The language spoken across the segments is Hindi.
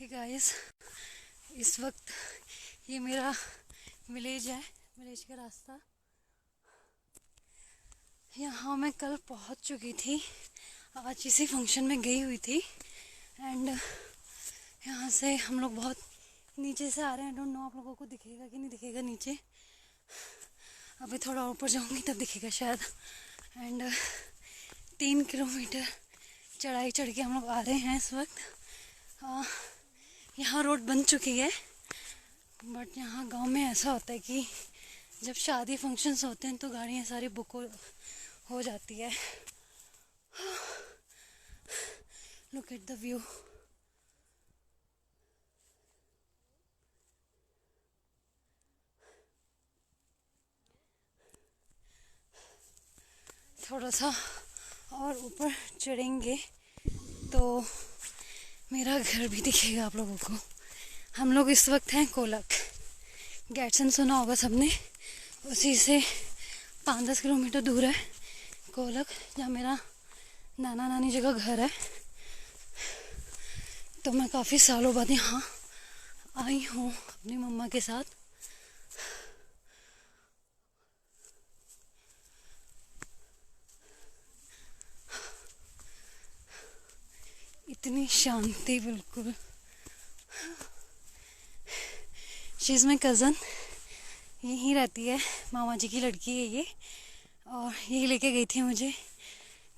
गाइस, इस वक्त ये मेरा विलेज है, विलेज का रास्ता। यहाँ मैं कल पहुँच चुकी थी, आज इसी फंक्शन में गई हुई थी। एंड यहाँ से हम लोग बहुत नीचे से आ रहे हैं। डोंट नो आप लोगों को दिखेगा कि नहीं दिखेगा नीचे। अभी थोड़ा ऊपर जाऊँगी तब दिखेगा शायद। एंड 3 किलोमीटर चढ़ाई चढ़ के हम लोग आ रहे हैं इस वक्त। यहाँ रोड बन चुकी है, बट यहाँ गांव में ऐसा होता है कि जब शादी फंक्शंस होते हैं तो गाड़ियाँ सारी बुक हो जाती है। Look at the view. थोड़ा सा और ऊपर चढ़ेंगे तो मेरा घर भी दिखेगा आप लोगों को। हम लोग इस वक्त हैं कोलक। गैटसन सुना होगा सबने, उसी से 5-10 किलोमीटर दूर है कोलक, जहाँ मेरा नाना नानी जगह घर है। तो मैं काफ़ी सालों बाद यहाँ आई हूँ अपनी मम्मा के साथ। इतनी शांति, बिल्कुल। शी इज़ माई कज़न, यहीं रहती है, मामा जी की लड़की है ये। और यही लेके गई थी मुझे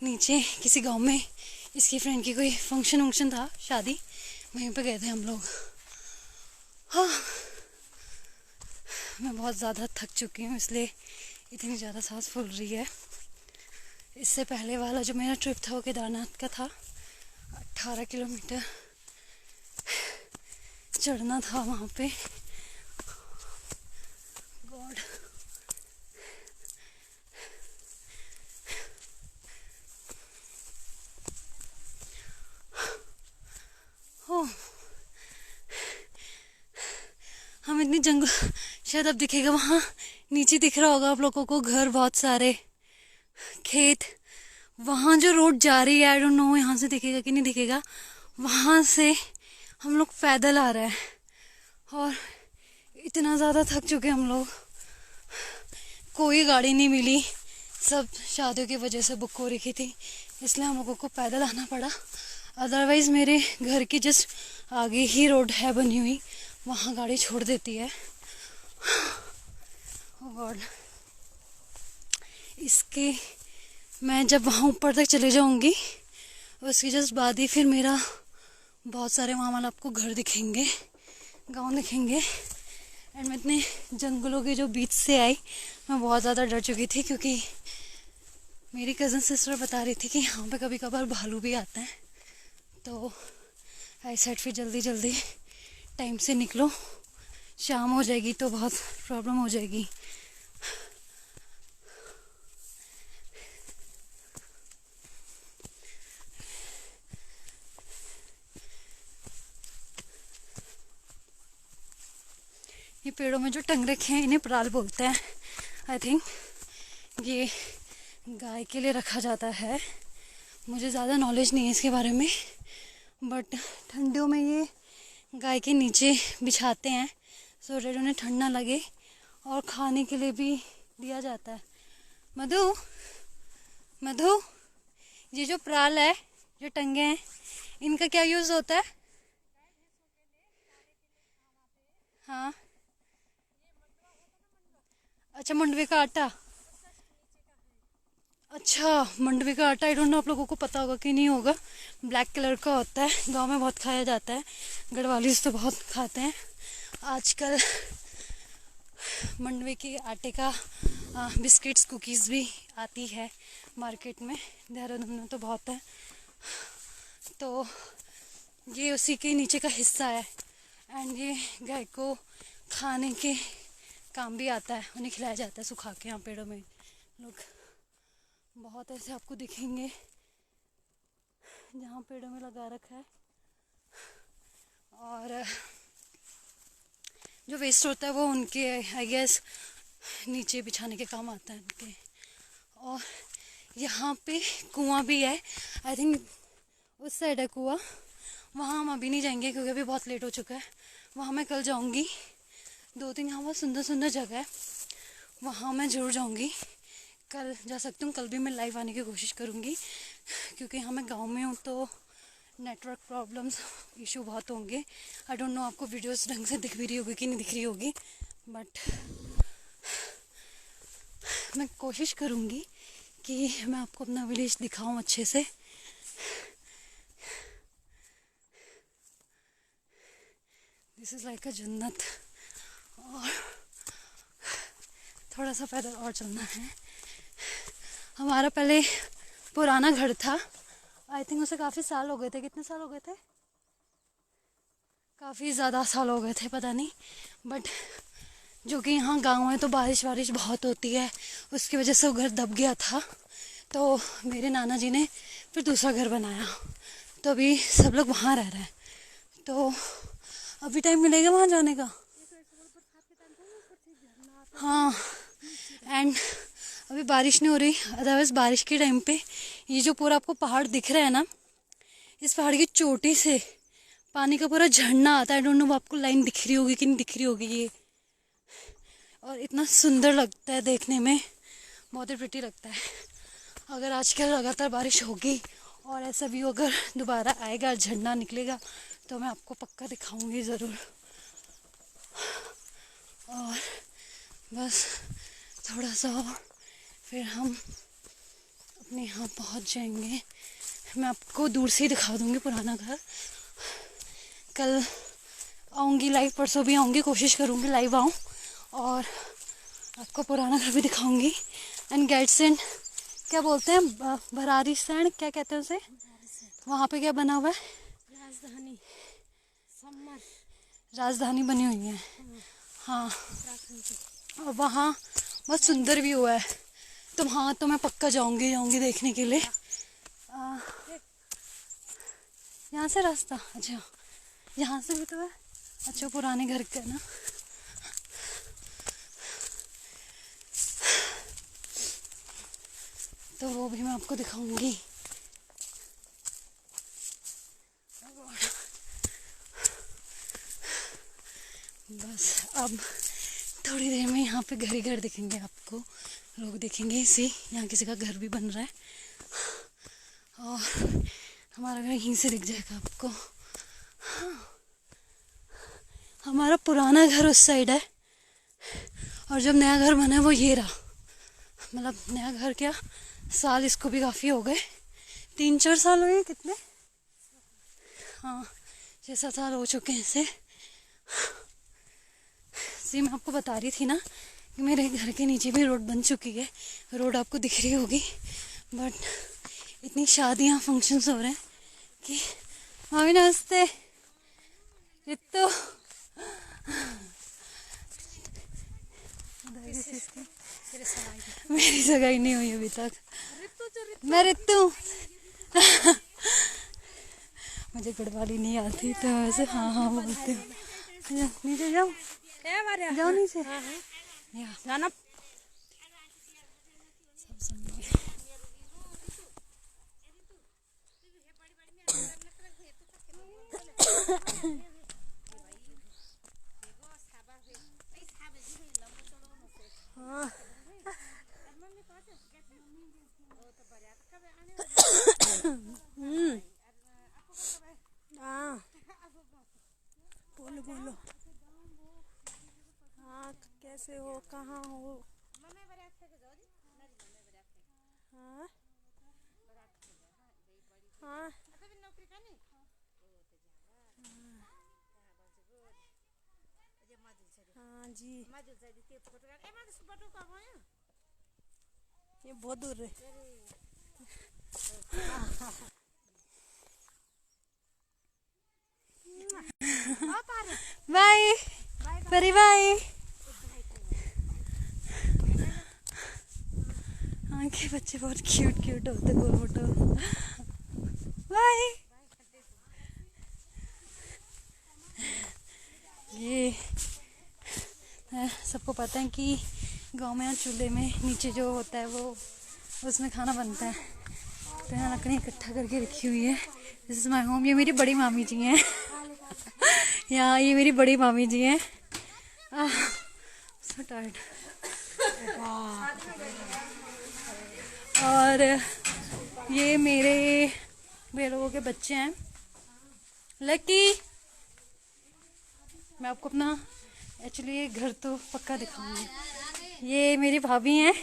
नीचे किसी गांव में। इसकी फ्रेंड की कोई फंक्शन था, शादी, वहीं पे गए थे हम लोग। हाँ, मैं बहुत ज़्यादा थक चुकी हूँ, इसलिए इतनी ज़्यादा सांस फूल रही है। इससे पहले वाला जो मेरा ट्रिप था वो केदारनाथ का था। 18 किलोमीटर चढ़ना था वहाँ पे। गॉड, हम इतनी जंगल, शायद अब दिखेगा वहाँ नीचे दिख रहा होगा आप लोगों को घर, बहुत सारे खेत। वहाँ जो रोड जा रही है, आई डोंट नो यहाँ से दिखेगा कि नहीं दिखेगा। वहाँ से हम लोग पैदल आ रहे हैं और इतना ज़्यादा थक चुके हम लोग। कोई गाड़ी नहीं मिली, सब शादियों की वजह से बुक हो रखी थी, इसलिए हम लोगों को पैदल आना पड़ा। अदरवाइज़ मेरे घर के जस्ट आगे ही रोड है बनी हुई, वहाँ गाड़ी छोड़ देती है। ओह गॉड, इसके मैं जब वहाँ ऊपर तक चले जाऊँगी उसके जस्ट बाद ही फिर मेरा बहुत सारे वहाँ वाला आपको घर दिखेंगे, गांव दिखेंगे। एंड मैं इतने जंगलों के जो बीच से आई, मैं बहुत ज़्यादा डर चुकी थी, क्योंकि मेरी कज़न सिस्टर बता रही थी कि यहाँ पे कभी कभार भालू भी आते हैं। तो आई सेड फिर जल्दी जल्दी टाइम से निकलो, शाम हो जाएगी तो बहुत प्रॉब्लम हो जाएगी। ये पेड़ों में जो टंग रखे हैं इन्हें पराल बोलते हैं। आई थिंक ये गाय के लिए रखा जाता है। मुझे ज़्यादा नॉलेज नहीं है इसके बारे में, बट ठंडियों में ये गाय के नीचे बिछाते हैं सो डेट उन्हें ठंड ना लगे, और खाने के लिए भी दिया जाता है। मधु, मधु, ये जो पराल है, जो टंगे हैं, इनका क्या यूज़ होता है? हाँ, अच्छा, मंडवे का आटा। अच्छा, मंडवे का आटा, आई डोंट नो आप लोगों को पता होगा कि नहीं होगा। ब्लैक कलर का होता है, गांव में बहुत खाया जाता है, गढ़वाली तो बहुत खाते हैं आजकल। मंडवे के आटे का बिस्किट्स, कुकीज़ भी आती है मार्केट में, देहरादून में तो बहुत है। तो ये उसी के नीचे का हिस्सा है। एंड ये गाय को खाने के काम भी आता है, उन्हें खिलाया जाता है सुखा के। यहाँ पेड़ों में लोग बहुत ऐसे आपको दिखेंगे जहाँ पेड़ों में लगा रखा है। और जो वेस्ट होता है वो उनके आई गेस नीचे बिछाने के काम आता है उनके। और यहाँ पे कुआं भी है, आई थिंक उस साइड है कुआं, वहाँ हम अभी नहीं जाएंगे क्योंकि अभी बहुत लेट हो चुका है। वहाँ मैं कल जाऊँगी। 2-3 यहाँ बहुत सुंदर सुंदर जगह है, वहाँ मैं ज़रूर जाऊँगी। कल जा सकती हूँ, कल भी मैं लाइव आने की कोशिश करूँगी क्योंकि यहाँ मैं गाँव में हूँ तो नेटवर्क प्रॉब्लम्स इशू बहुत होंगे। आई डोंट नो आपको वीडियोस ढंग से दिख भी रही होगी कि नहीं दिख रही होगी, बट मैं कोशिश करूँगी कि मैं आपको अपना विलेज दिखाऊँ अच्छे से। दिस इज़ लाइक अ जन्नत। और थोड़ा सा पैदल और चलना है। हमारा पहले पुराना घर था, आई थिंक उसे काफ़ी साल हो गए थे। कितने साल हो गए थे? काफ़ी ज़्यादा साल हो गए थे, पता नहीं। बट जो कि यहाँ गांव में तो बारिश बहुत होती है, उसकी वजह से वो घर दब गया था। तो मेरे नाना जी ने फिर दूसरा घर बनाया, तो अभी सब लोग वहाँ रह रहे हैं। तो अभी टाइम मिलेगा वहाँ जाने का। हाँ, एंड अभी बारिश नहीं हो रही, अदरवाइज़ बारिश के टाइम पे ये जो पूरा आपको पहाड़ दिख रहा है ना, इस पहाड़ की चोटी से पानी का पूरा झरना आता है। आई डोंट नो आपको लाइन दिख रही होगी कि नहीं दिख रही होगी ये, और इतना सुंदर लगता है देखने में, बहुत ही प्रिटी लगता है। अगर आजकल लगातार बारिश होगी और ऐसा भी अगर दोबारा आएगा, झरना निकलेगा, तो मैं आपको पक्का दिखाऊंगी ज़रूर। और बस थोड़ा सा और फिर हम अपने यहाँ पहुँच जाएंगे। मैं आपको दूर से ही दिखा दूँगी पुराना घर। कल आऊँगी लाइव, परसों भी आऊँगी, कोशिश करूँगी लाइव आऊँ और आपको पुराना घर भी दिखाऊँगी। एंड गेटसेंड क्या बोलते हैं, भरारी सैंड क्या कहते हैं उसे, वहाँ पे क्या बना हुआ है? राजधानी बनी हुई है। हाँ, और वहाँ बहुत सुंदर भी हुआ है। तो हाँ, तो मैं पक्का जाऊँगी देखने के लिए। यहाँ से रास्ता, अच्छा यहाँ से भी तो है। अच्छा, पुराने घर का ना। तो वो भी मैं आपको दिखाऊंगी। बस अब थोड़ी देर में यहाँ पे घर ही घर दिखेंगे आपको, लोग दिखेंगे। इसी यहाँ किसी का घर भी बन रहा है और हमारा घर यहीं से दिख जाएगा आपको। हाँ, हमारा पुराना घर उस साइड है और जब नया घर बना है वो ये रहा। मतलब नया घर क्या, साल इसको भी काफ़ी हो गए, 3-4 साल हो गए। कितने? हाँ, 6-7 साल हो चुके हैं इसे। जी, मैं आपको बता रही थी ना कि मेरे घर के नीचे भी रोड बन चुकी है। रोड आपको दिख रही होगी, बट इतनी शादियाँ फंक्शंस हो रहे हैं कि। मामी नमस्ते। रितु मेरी सगाई नहीं हुई अभी तक। मैं रितु मुझे गढ़वाली नहीं आती तो वैसे हाँ बोलती हूँ। नीचे जाओ नीचे जाना। बोलो हाँ, कैसे हो, कहाँ हो? हाँ हाँ हाँ जी, ये बहुत दूर है। बाय परी बाय। आंखें बच्चे बहुत क्यूट होते गोल मोटो। बाय। ये सबको पता है कि गांव में चूल्हे में नीचे जो होता है वो उसमें खाना बनता है। तो यहाँ लकड़ी इकट्ठा करके रखी हुई है। This is my home. ये मेरी बड़ी मामी जी हैं। यहाँ ये मेरी बड़ी मामी जी हैं। So tired. और ये मेरे लोगों के बच्चे हैं। लकी, मैं आपको अपना एक्चुअली ये घर तो पक्का दिखाऊंगी। ये मेरी भाभी हैं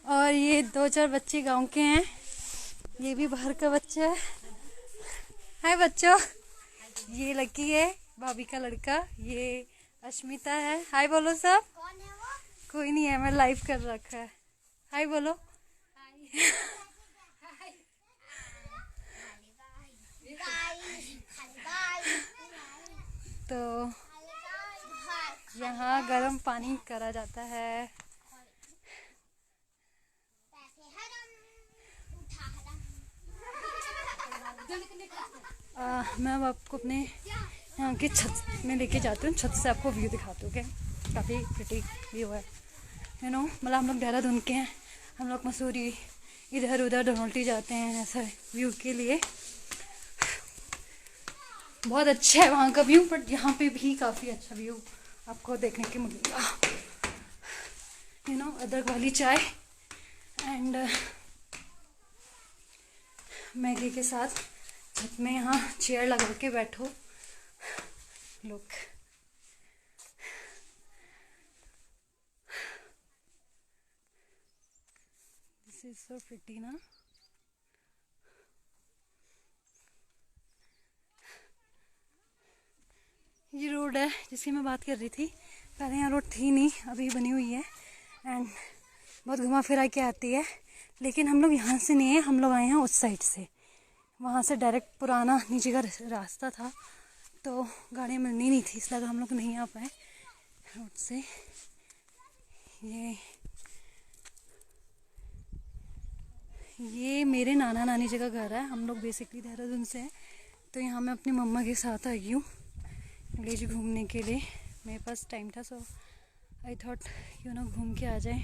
और ये 2-4 बच्चे गांव के हैं। ये भी बाहर का बच्चा है। हाय बच्चों, ये लकी है भाभी का लड़का। ये अश्मिता है। हाय बोलो सब। कौन है वो? कोई नहीं है, मैं लाइव कर रखा है। हाय बोलो। तो यहाँ गर्म पानी करा जाता है। मैं अब आपको अपने यहाँ की छत में लेके जाती हूँ। छत से आपको व्यू दिखाती हूँ। ओके, काफ़ी प्रिटी व्यू है। यू नो, मतलब हम लोग देहरादून के हैं। हम लोग मसूरी इधर उधर धनौल्टी जाते हैं ऐसा व्यू के लिए। बहुत अच्छा है वहाँ का व्यू, बट यहाँ पे भी काफ़ी अच्छा व्यू आपको देखने को मिलेगा। यू नो, अदरक वाली चाय एंड मैगी के साथ छत में यहाँ चेयर लगा के बैठो। Look, this is so pretty ना। ये रोड है जिसकी मैं बात कर रही थी। पहले यहाँ रोड थी नहीं, अभी बनी हुई है एंड बहुत घुमा फिरा के आती है। लेकिन हम लोग यहाँ से नहीं है, हम लोग आए हैं उस साइड से। वहाँ से डायरेक्ट पुराना नीचे का रास्ता था, तो गाड़ियाँ मिलनी नहीं थी, इसलिए हम लोग नहीं आ पाए रोड से। ये मेरे नाना नानी जी का घर है। हम लोग बेसिकली देहरादून से हैं, तो यहाँ मैं अपनी मम्मा के साथ आई हूँ विलेज घूमने के लिए। मेरे पास टाइम था, सो आई थॉट क्यों ना घूम के आ जाए।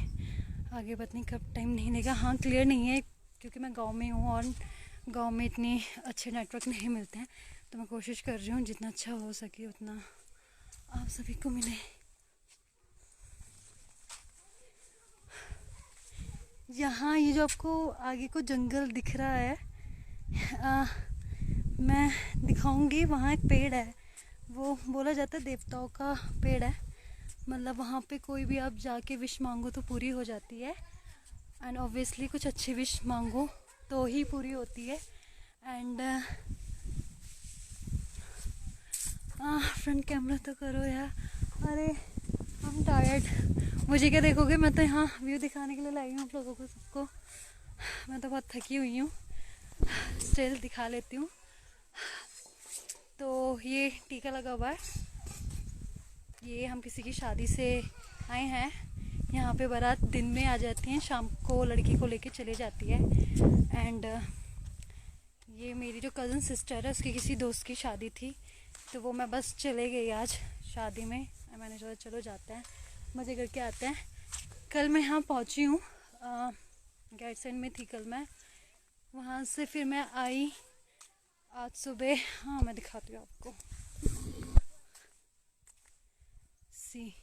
आगे पता नहीं कब टाइम नहीं लेगा। हाँ, क्लियर नहीं है क्योंकि मैं गांव में हूँ और गांव में इतने अच्छे नेटवर्क नहीं मिलते हैं। तो मैं कोशिश कर रही हूँ जितना अच्छा हो सके उतना आप सभी को मिले। यहाँ ये जो आपको आगे को जंगल दिख रहा है, मैं दिखाऊंगी। वहाँ एक पेड़ है, वो बोला जाता है देवताओं का पेड़ है। मतलब वहाँ पे कोई भी आप जाके विश मांगो तो पूरी हो जाती है। एंड ऑब्वियसली कुछ अच्छी विश मांगो तो ही पूरी होती है। एंड फ्रंट कैमरा तो करो यार। अरे आई एम टायर्ड। मुझे क्या देखोगे, मैं तो यहाँ व्यू दिखाने के लिए लाई हूँ आप लोगों को सबको। मैं तो बहुत थकी हुई हूँ, स्टिल दिखा लेती हूँ। तो ये टीका लगा हुआ है, ये हम किसी की शादी से आए हैं। यहाँ पे बारात दिन में आ जाती है, शाम को लड़की को लेके चली जाती है। एंड ये मेरी जो कज़न सिस्टर है, उसकी किसी दोस्त की शादी थी, तो वो मैं बस चले गई आज शादी में। मैंने सोचा चलो जाते हैं, मज़े करके आते हैं। कल मैं यहाँ पहुँची हूँ, गैरसैंण में थी कल मैं। वहाँ से फिर मैं आई आज सुबह। हाँ, मैं दिखाती हूँ आपको। सी,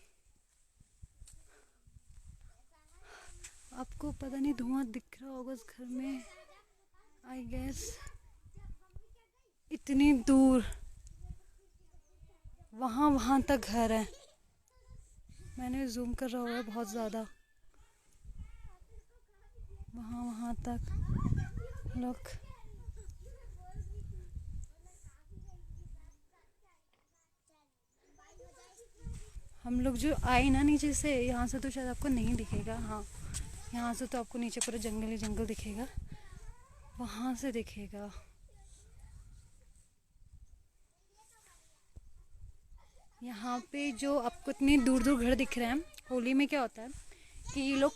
आपको पता नहीं धुआं दिख रहा होगा उस घर में, आई गेस। इतनी दूर वहाँ तक घर है। मैंने जूम कर रहा हुआ है बहुत ज़्यादा। वहाँ तक लोग। हम लोग जो आए ना नीचे से, यहाँ से तो शायद आपको नहीं दिखेगा। हाँ, यहाँ से तो आपको नीचे पूरा जंगल ही जंगल दिखेगा, वहाँ से दिखेगा। यहाँ पे जो आपको इतनी दूर दूर घर दिख रहे हैं, होली में क्या होता है कि ये लोग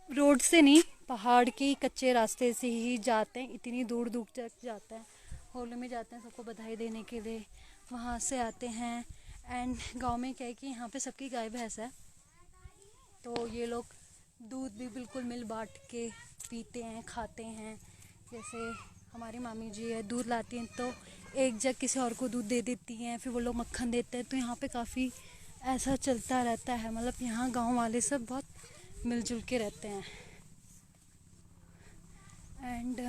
रोड से नहीं, पहाड़ के कच्चे रास्ते से ही जाते हैं, इतनी दूर दूर तक जाते हैं। होली में जाते हैं सबको बधाई देने के लिए, वहाँ से आते हैं। एंड गांव में क्या है कि यहाँ पे सबकी गाय भैंस है, तो ये लोग दूध भी बिल्कुल मिल बांट के पीते हैं, खाते हैं। जैसे हमारी मामी जी है, दूध लाती हैं तो एक जग किसी और को दूध दे देती हैं, फिर वो लोग मक्खन देते हैं। तो यहाँ पे काफ़ी ऐसा चलता रहता है, मतलब यहाँ गांव वाले सब बहुत मिलजुल के रहते हैं। एंड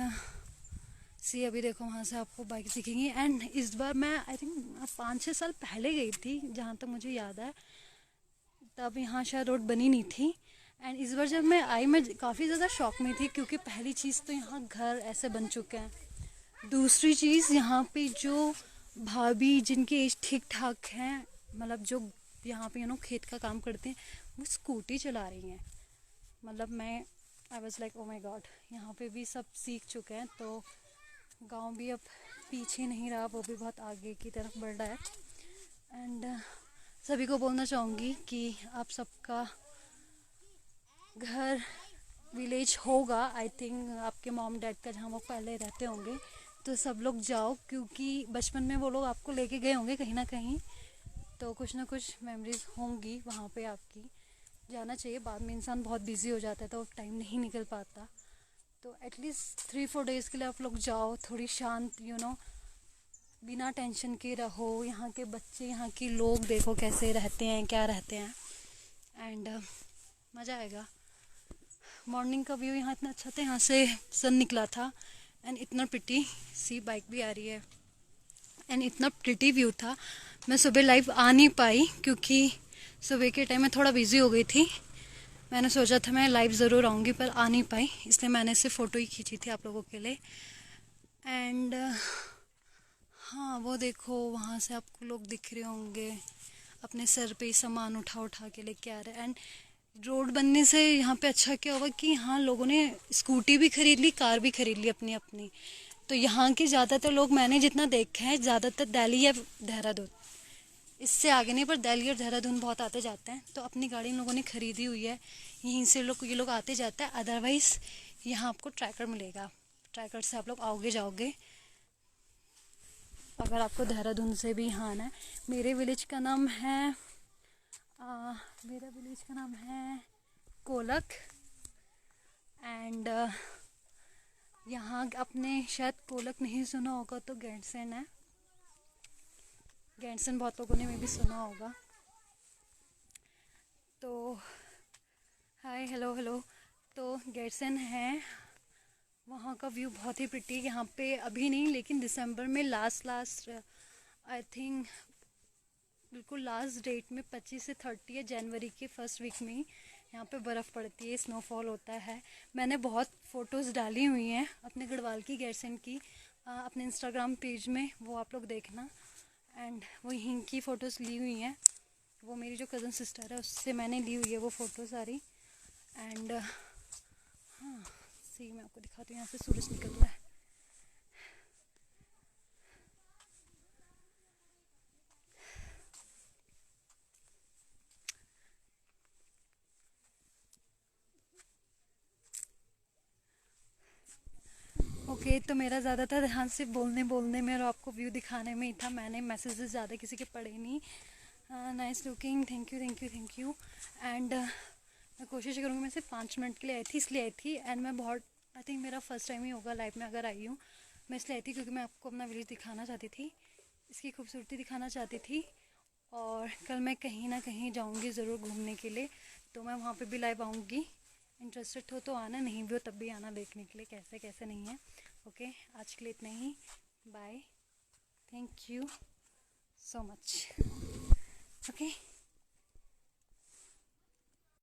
सी अभी देखो वहाँ से आपको बाइक दिखेंगी। एंड इस बार मैं आई थिंक 5-6 साल पहले गई थी, जहाँ तक मुझे याद है, तब यहाँ शायद रोड बनी नहीं थी। एंड इस बार जब मैं आई, मैं काफ़ी ज़्यादा शॉक में थी, क्योंकि पहली चीज़ तो यहाँ घर ऐसे बन चुके हैं। दूसरी चीज़ यहाँ पे जो भाभी जिनकी एज ठीक ठाक हैं, मतलब जो यहाँ पे खेत का काम करते हैं, वो स्कूटी चला रही हैं। मतलब मैं I was like oh my God, यहाँ पे भी सब सीख चुके हैं। तो गांव भी अब पीछे नहीं रहा, वो भी बहुत आगे की तरफ बढ़ रहा है। एंड सभी को बोलना चाहूँगी कि आप सबका घर विलेज होगा, आई थिंक आपके मॉम डैड का, जहाँ वो पहले रहते होंगे। तो सब लोग जाओ, क्योंकि बचपन में वो लोग आपको लेके गए होंगे कहीं ना कहीं, तो कुछ ना कुछ मेमोरीज होंगी वहाँ पे आपकी। जाना चाहिए, बाद में इंसान बहुत बिजी हो जाता है तो टाइम नहीं निकल पाता। तो एटलीस्ट 3-4 डेज़ के लिए आप लोग जाओ, थोड़ी शांत बिना टेंशन के रहो। यहाँ के बच्चे, यहाँ के लोग देखो कैसे रहते हैं, क्या रहते हैं। एंड मज़ा आएगा। मॉर्निंग का व्यू यहाँ इतना अच्छा था, यहाँ से सन निकला था। एंड इतना प्रिटी, सी बाइक भी आ रही है। एंड इतना प्रिटी व्यू था। मैं सुबह लाइव आ नहीं पाई, क्योंकि सुबह के टाइम में थोड़ा बिजी हो गई थी। मैंने सोचा था मैं लाइव ज़रूर आऊँगी, पर आ नहीं पाई, इसलिए मैंने सिर्फ फ़ोटो ही खींची थी आप लोगों के लिए। एंड हाँ, वो देखो वहाँ से आपको लोग दिख रहे होंगे, अपने सर पे सामान उठा उठा के लेके आ रहे हैं। एंड रोड बनने से यहाँ पे अच्छा क्या हुआ कि यहाँ लोगों ने स्कूटी भी खरीद ली, कार भी खरीद ली अपनी अपनी। तो यहाँ के ज़्यादातर लोग, मैंने जितना देखा है, ज़्यादातर दिल्ली या देहरादून, इससे आगे नहीं, पर दिल्ली और देहरादून बहुत आते जाते हैं। तो अपनी गाड़ी इन लोगों ने खरीदी हुई है, यहीं से ये लोग आते जाते हैं। अदरवाइज़ यहाँ आपको ट्रैकर मिलेगा, ट्रैकर से आप लोग आओगे जाओगे, अगर आपको देहरादून से भी यहाँ आना है। मेरे विलेज का नाम है कोलक। एंड यहाँ आपने शायद कोलक नहीं सुना होगा तो गैंडसन है। गैंडसन बहुत लोगों ने में भी सुना होगा। तो हाय, हेलो हेलो। तो गैंडसन है, वहाँ का व्यू बहुत ही प्रिटी। यहाँ पे अभी नहीं, लेकिन दिसंबर में लास्ट आई थिंक बिल्कुल लास्ट डेट में 25 से 30 या जनवरी के फर्स्ट वीक में ही यहाँ पे बर्फ़ पड़ती है, स्नोफॉल होता है। मैंने बहुत फ़ोटोज़ डाली हुई हैं अपने गढ़वाल की, गैरसन की, अपने इंस्टाग्राम पेज में, वो आप लोग देखना। एंड वो यहीं की फ़ोटोज़ ली हुई हैं, वो मेरी जो कज़न सिस्टर है उससे मैंने ली हुई है वो फ़ोटो सारी। एंड हाँ, सी मैं आपको दिखाती हूँ, यहाँ से सूरज निकल रहा है। ओके, तो मेरा ज़्यादातर ध्यान सिर्फ बोलने में और आपको व्यू दिखाने में ही था। मैंने मैसेजेस ज़्यादा किसी के पढ़े नहीं। Nice looking, thank you. And मैं कोशिश करूँगी, मैं सिर्फ 5 मिनट के लिए आई थी, इसलिए आई थी। एंड मैं बहुत, आई थिंक मेरा फर्स्ट टाइम ही होगा लाइफ में अगर आई हूँ। मैं इसलिए आई थी क्योंकि मैं आपको अपना विलेज दिखाना चाहती थी, इसकी खूबसूरती दिखाना चाहती थी। और कल मैं कहीं ना कहीं जाऊँगी ज़रूर घूमने के लिए, तो मैं वहाँ पर भी लाइव आऊँगी। इंटरेस्टेड हो तो आना, नहीं भी हो तब भी आना देखने के लिए कैसे कैसे नहीं है। ओके, आज के लिए इतना ही। Bye, thank you so much. Okay.